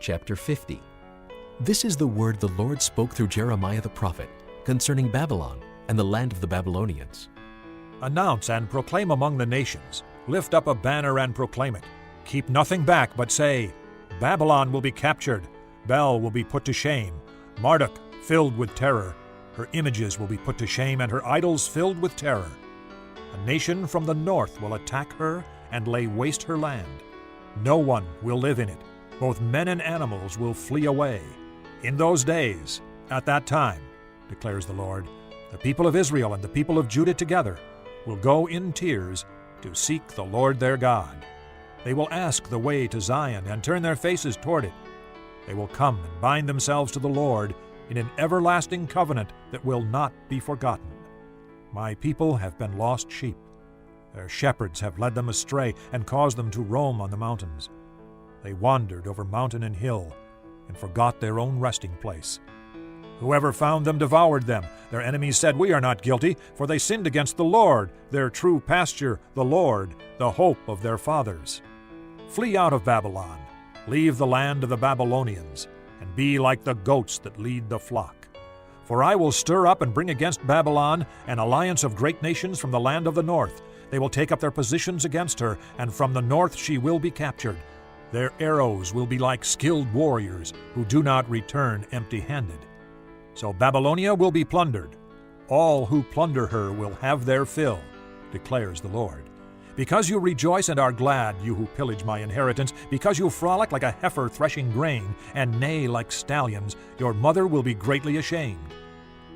Chapter 50. This is the word the Lord spoke through Jeremiah the prophet concerning Babylon and the land of the Babylonians. Announce and proclaim among the nations. Lift up a banner and proclaim it. Keep nothing back, but say, Babylon will be captured. Bel will be put to shame. Marduk filled with terror. Her images will be put to shame, and her idols filled with terror. A nation from the north will attack her and lay waste her land. No one will live in it. Both men and animals will flee away. In those days, at that time, declares the Lord, the people of Israel and the people of Judah together will go in tears to seek the Lord their God. They will ask the way to Zion and turn their faces toward it. They will come and bind themselves to the Lord in an everlasting covenant that will not be forgotten. My people have been lost sheep. Their shepherds have led them astray and caused them to roam on the mountains. They wandered over mountain and hill and forgot their own resting place. Whoever found them devoured them. Their enemies said, We are not guilty, for they sinned against the Lord, their true pasture, the Lord, the hope of their fathers. Flee out of Babylon. Leave the land of the Babylonians, and be like the goats that lead the flock. For I will stir up and bring against Babylon an alliance of great nations from the land of the north. They will take up their positions against her, and from the north she will be captured. Their arrows will be like skilled warriors who do not return empty-handed. So Babylonia will be plundered. All who plunder her will have their fill, declares the Lord. Because you rejoice and are glad, you who pillage my inheritance, because you frolic like a heifer threshing grain, and neigh like stallions, your mother will be greatly ashamed.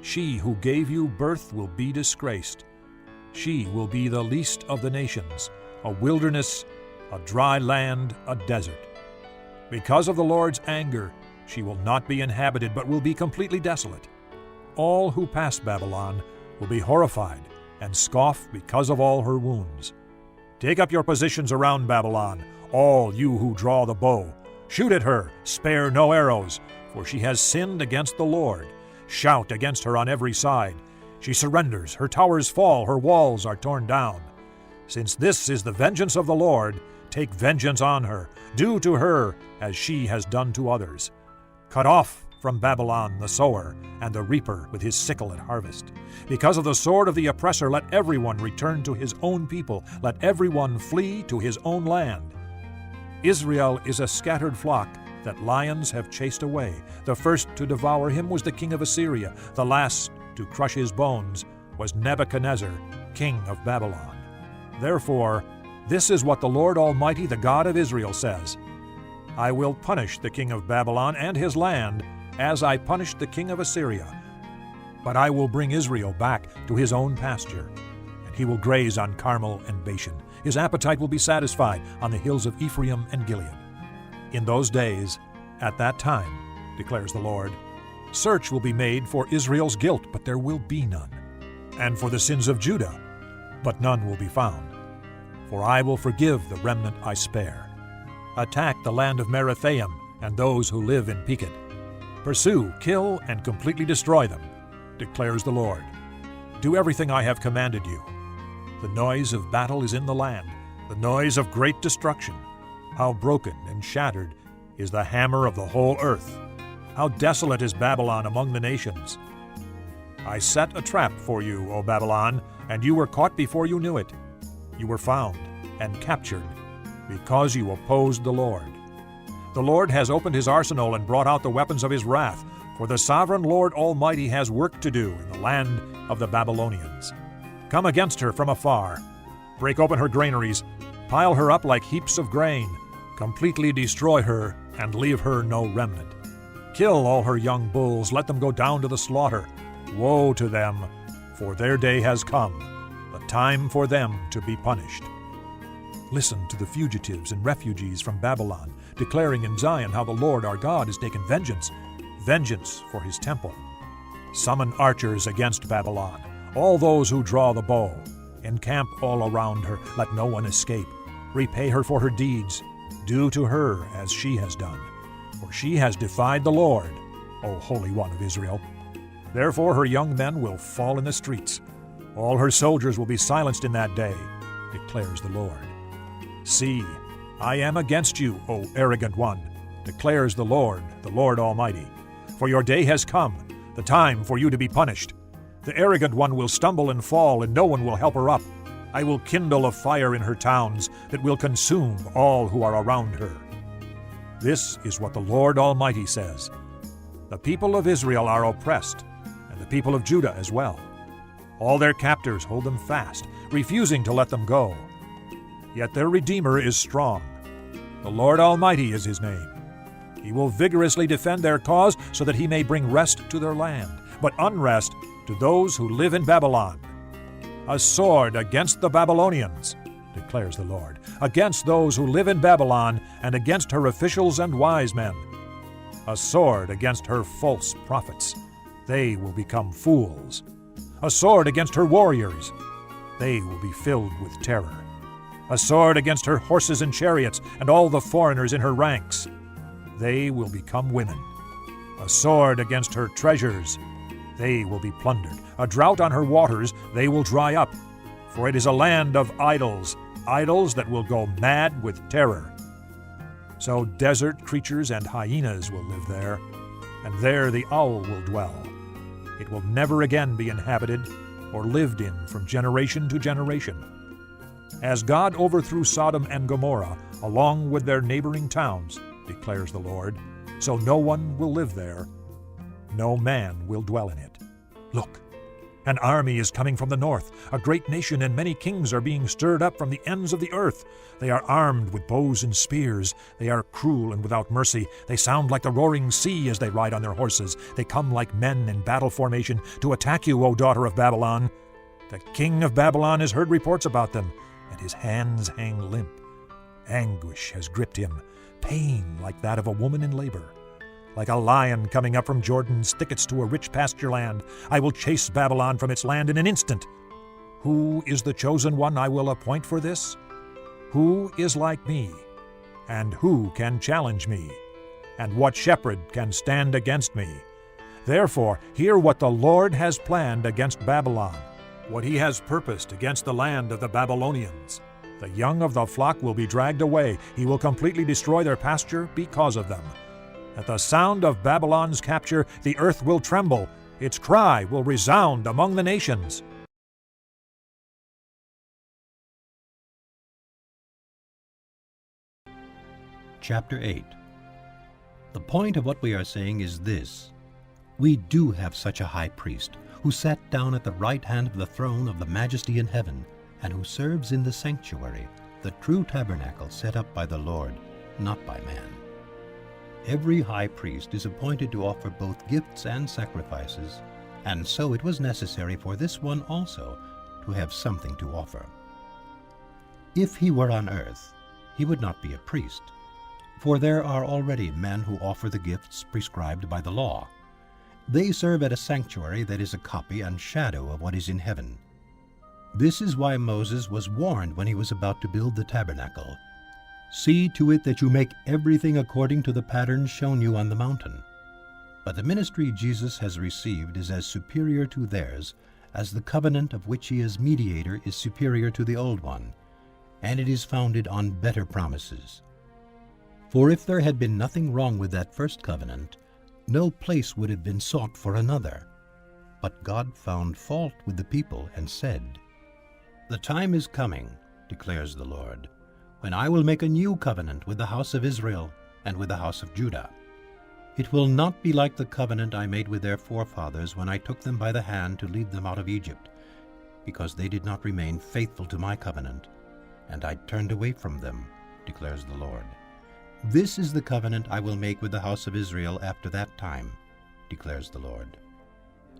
She who gave you birth will be disgraced. She will be the least of the nations, a wilderness, a dry land, a desert. Because of the Lord's anger, she will not be inhabited, but will be completely desolate. All who pass Babylon will be horrified and scoff because of all her wounds. Take up your positions around Babylon, all you who draw the bow. Shoot at her, spare no arrows, for she has sinned against the Lord. Shout against her on every side. She surrenders, her towers fall, her walls are torn down. Since this is the vengeance of the Lord, take vengeance on her. Do to her as she has done to others. Cut off from Babylon the sower and the reaper with his sickle at harvest. Because of the sword of the oppressor, let everyone return to his own people. Let everyone flee to his own land. Israel is a scattered flock that lions have chased away. The first to devour him was the king of Assyria. The last to crush his bones was Nebuchadnezzar, king of Babylon. Therefore, this is what the Lord Almighty, the God of Israel, says. I will punish the king of Babylon and his land as I punished the king of Assyria. But I will bring Israel back to his own pasture, and he will graze on Carmel and Bashan. His appetite will be satisfied on the hills of Ephraim and Gilead. In those days, at that time, declares the Lord, search will be made for Israel's guilt, but there will be none, and for the sins of Judah, but none will be found. For I will forgive the remnant I spare. Attack the land of Merathaim and those who live in Pekod. Pursue, kill, and completely destroy them, declares the Lord. Do everything I have commanded you. The noise of battle is in the land, the noise of great destruction. How broken and shattered is the hammer of the whole earth. How desolate is Babylon among the nations. I set a trap for you, O Babylon, and you were caught before you knew it. You were found and captured because you opposed the Lord. The Lord has opened his arsenal and brought out the weapons of his wrath, for the sovereign Lord Almighty has work to do in the land of the Babylonians. Come against her from afar. Break open her granaries. Pile her up like heaps of grain. Completely destroy her and leave her no remnant. Kill all her young bulls. Let them go down to the slaughter. Woe to them, for their day has come, the time for them to be punished. Listen to the fugitives and refugees from Babylon, declaring in Zion how the Lord our God has taken vengeance for his temple. Summon archers against Babylon, all those who draw the bow. Encamp all around her, let no one escape. Repay her for her deeds. Do to her as she has done, for she has defied the Lord, O Holy One of Israel. Therefore her young men will fall in the streets. All her soldiers will be silenced in that day, declares the Lord. See, I am against you, O arrogant one. declares the Lord Almighty. For your day has come, the time for you to be punished. The arrogant one will stumble and fall, and no one will help her up. I will kindle a fire in her towns that will consume all who are around her. This is what the Lord Almighty says. The people of Israel are oppressed, and the people of Judah as well. All their captors hold them fast, refusing to let them go. Yet their Redeemer is strong. The Lord Almighty is his name. He will vigorously defend their cause so that he may bring rest to their land, but unrest to those who live in Babylon. A sword against the Babylonians, declares the Lord, against those who live in Babylon and against her officials and wise men. A sword against her false prophets. They will become fools. A sword against her warriors. They will be filled with terror. A sword against her horses and chariots and all the foreigners in her ranks. They will become women. A sword against her treasures. They will be plundered. A drought on her waters, they will dry up. For it is a land of idols, idols that will go mad with terror. So desert creatures and hyenas will live there, and there the owl will dwell. It will never again be inhabited or lived in from generation to generation. As God overthrew Sodom and Gomorrah, along with their neighboring towns, declares the Lord, so no one will live there, no man will dwell in it. Look, an army is coming from the north. A great nation and many kings are being stirred up from the ends of the earth. They are armed with bows and spears. They are cruel and without mercy. They sound like the roaring sea as they ride on their horses. They come like men in battle formation to attack you, O daughter of Babylon. The king of Babylon has heard reports about them, and his hands hang limp. Anguish has gripped him, pain like that of a woman in labor. Like a lion coming up from Jordan's thickets to a rich pasture land, I will chase Babylon from its land in an instant. Who is the chosen one I will appoint for this? Who is like me? And who can challenge me? And what shepherd can stand against me? Therefore, hear what the Lord has planned against Babylon, what he has purposed against the land of the Babylonians. The young of the flock will be dragged away. He will completely destroy their pasture because of them. At the sound of Babylon's capture, the earth will tremble. Its cry will resound among the nations. Chapter 8. The point of what we are saying is this. We do have such a high priest, who sat down at the right hand of the throne of the Majesty in heaven, and who serves in the sanctuary, the true tabernacle set up by the Lord, not by man. Every high priest is appointed to offer both gifts and sacrifices, and so it was necessary for this one also to have something to offer. If he were on earth, he would not be a priest, for there are already men who offer the gifts prescribed by the law. They serve at a sanctuary that is a copy and shadow of what is in heaven. This is why Moses was warned when he was about to build the tabernacle. See to it that you make everything according to the pattern shown you on the mountain. But the ministry Jesus has received is as superior to theirs as the covenant of which he is mediator is superior to the old one, and it is founded on better promises. For if there had been nothing wrong with that first covenant, no place would have been sought for another. But God found fault with the people and said, "The time is coming, declares the Lord, when I will make a new covenant with the house of Israel and with the house of Judah. It will not be like the covenant I made with their forefathers when I took them by the hand to lead them out of Egypt, because they did not remain faithful to my covenant, and I turned away from them, declares the Lord. This is the covenant I will make with the house of Israel after that time, declares the Lord.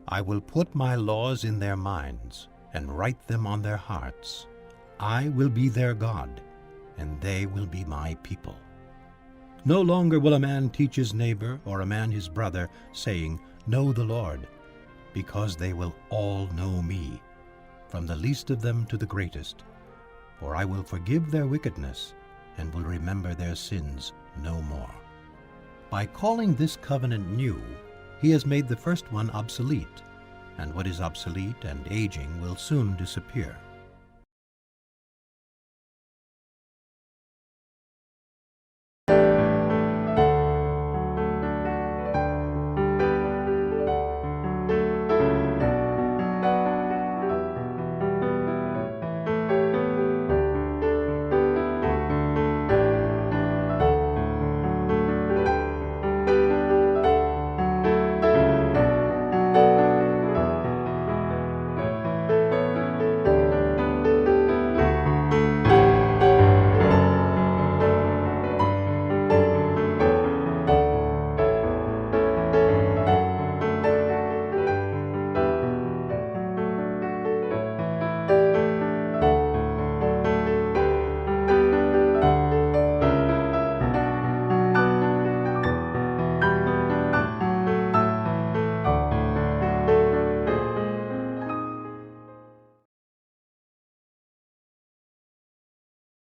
I will put my laws in their minds and write them on their hearts. I will be their God, and they will be my people. No longer will a man teach his neighbor or a man his brother, saying, 'Know the Lord,' because they will all know me, from the least of them to the greatest. For I will forgive their wickedness and will remember their sins no more." By calling this covenant new, he has made the first one obsolete, and what is obsolete and aging will soon disappear.